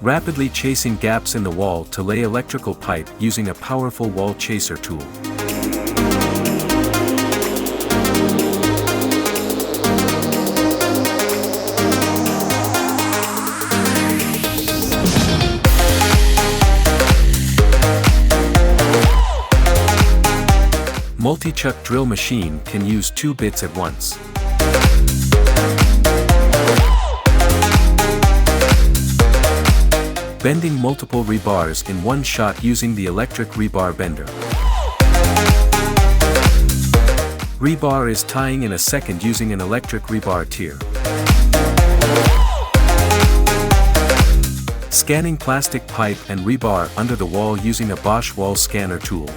Rapidly chasing gaps in the wall to lay electrical pipe using a powerful wall chaser tool. Multi-chuck drill machine can use 2 bits at once. Bending multiple rebars in one shot using the electric rebar bender. Rebar is tying in a second using an electric rebar tear. Scanning plastic pipe and rebar under the wall using a Bosch wall scanner tool.